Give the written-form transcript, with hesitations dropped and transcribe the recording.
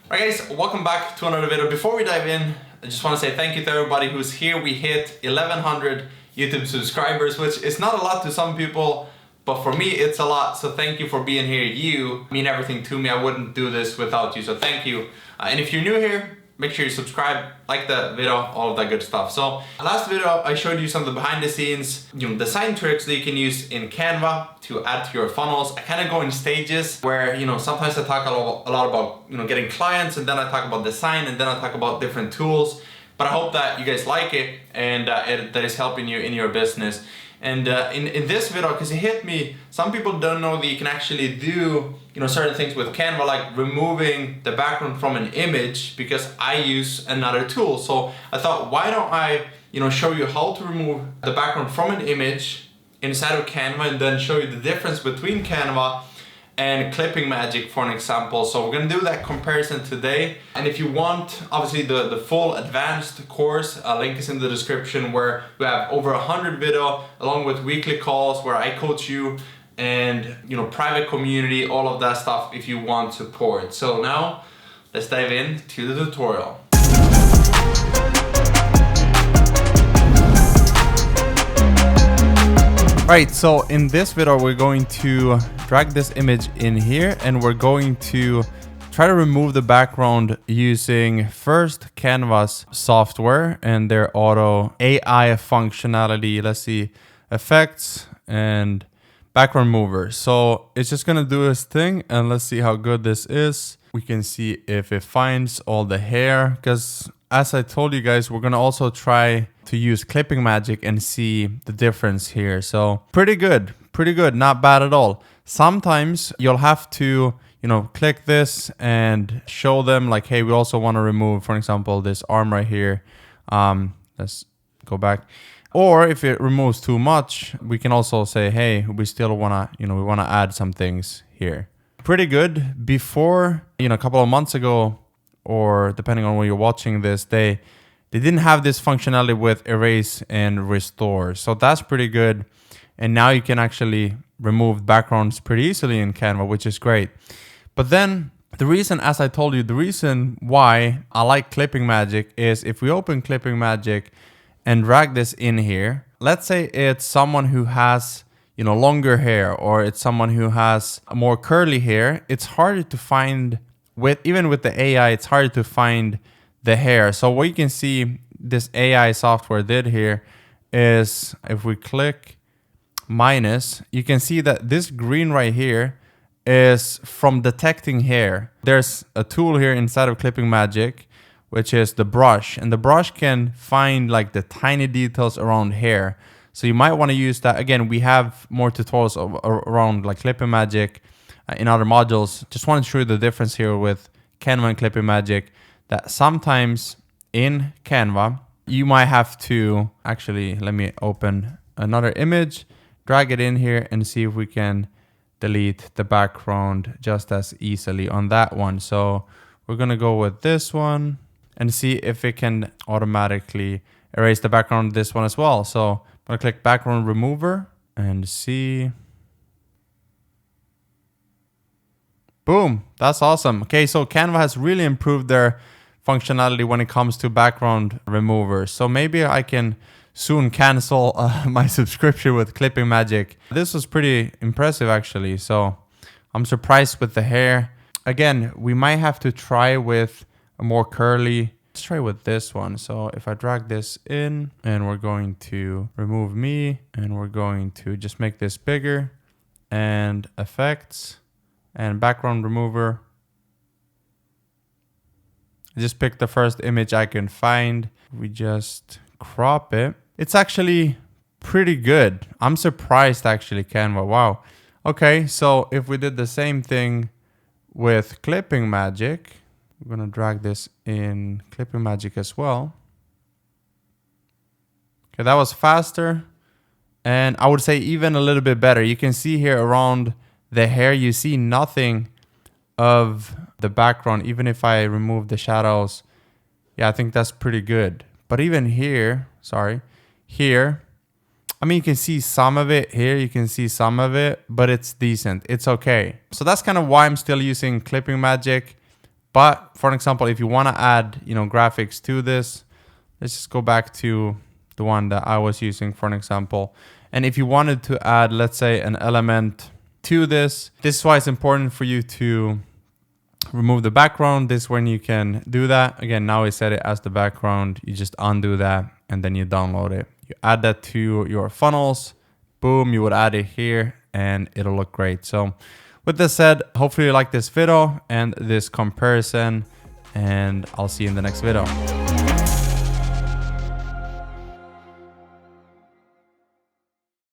Alright guys, welcome back to another video. Before we dive in, I just want to say thank you to everybody who's here. We hit 1100 YouTube subscribers, which is not a lot to some people, but for me it's a lot. So thank you for being here. You mean everything to me. I wouldn't do this without you, so thank you. And if you're new here, make sure you subscribe, like the video, all of that good stuff. So last video I showed you some of the behind the scenes design tricks that you can use in Canva to add to your funnels. I kind of go in stages where sometimes I talk a lot about getting clients, and then I talk about design, and then I talk about different tools. But I hope that you guys like it and that is helping you in your business. And in this video, because it hit me, some people don't know that you can actually do certain things with Canva, like removing the background from an image, because I use another tool. So I thought, why don't I show you how to remove the background from an image inside of Canva, and then show you the difference between Canva and Clippingmagic, for an example. So we're gonna do that comparison today. And if you want, obviously the full advanced course, link is in the description, where we have over 100 video along with weekly calls where I coach you, and private community, all of that stuff if you want support. So now let's dive into the tutorial. Right, so in this video we're going to drag this image in here, and we're going to try to remove the background using first Canva's software and their auto AI functionality. Let's see, effects and background mover. So it's just gonna do its thing, and let's see how good this is. We can see if it finds all the hair, because as I told you guys, we're gonna also try to use Clippingmagic and see the difference here. So pretty good, not bad at all. Sometimes you'll have to click this and show them like, hey, we also want to remove, for example, this arm right here. Let's go back. Or if it removes too much, we can also say, hey, we still wanna we wanna add some things here. Pretty good. Before, a couple of months ago, or depending on when you're watching this, they didn't have this functionality with erase and restore. So that's pretty good. And now you can actually remove backgrounds pretty easily in Canva, which is great. But then the reason, as I told you, the reason why I like Clippingmagic is if we open Clippingmagic and drag this in here, let's say it's someone who has longer hair, or it's someone who has more curly hair. It's harder to find even with the AI, it's hard to find the hair. So what you can see this AI software did here is, if we click minus, you can see that this green right here is from detecting hair. There's a tool here inside of Clippingmagic, which is the brush, and the brush can find like the tiny details around hair. So you might want to use that. Again, we have more tutorials around like Clippingmagic in other modules. Just want to show you the difference here with Canva and Clippingmagic, that sometimes in Canva you might have to actually, let me open another image, drag it in here, and see if we can delete the background just as easily on that one. So we're gonna go with this one and see if it can automatically erase the background of this one as well. So I'm gonna click background remover and see. Boom, that's awesome. Okay, so Canva has really improved their functionality when it comes to background removers. So maybe I can soon cancel my subscription with Clippingmagic. This was pretty impressive actually. So I'm surprised with the hair. Again, we might have to try with a more curly. Let's try with this one. So if I drag this in, and we're going to remove me, and we're going to just make this bigger, and effects and background remover. Just pick the first image I can find. We just crop it. It's actually pretty good. I'm surprised actually, Canva. Wow. Okay, so if we did the same thing with Clippingmagic, we're gonna drag this in Clippingmagic as well. Okay, that was faster, and I would say even a little bit better. You can see here around the hair, you see nothing of the background. Even if I remove the shadows, yeah, I think that's pretty good. But even here, here, I mean, you can see some of it here, you can see some of it, but it's decent. It's okay. So that's kind of why I'm still using Clippingmagic. But for an example, if you want to add, you know, graphics to this, let's just go back to the one that I was using for an example. And if you wanted to add, let's say, an element to this is why it's important for you to remove the background. This is when you can do that. Again, now we set it as the background. You just undo that and then you download it. You add that to your funnels. Boom, you would add it here and it'll look great. So with this said, hopefully you like this video and this comparison, and I'll see you in the next video.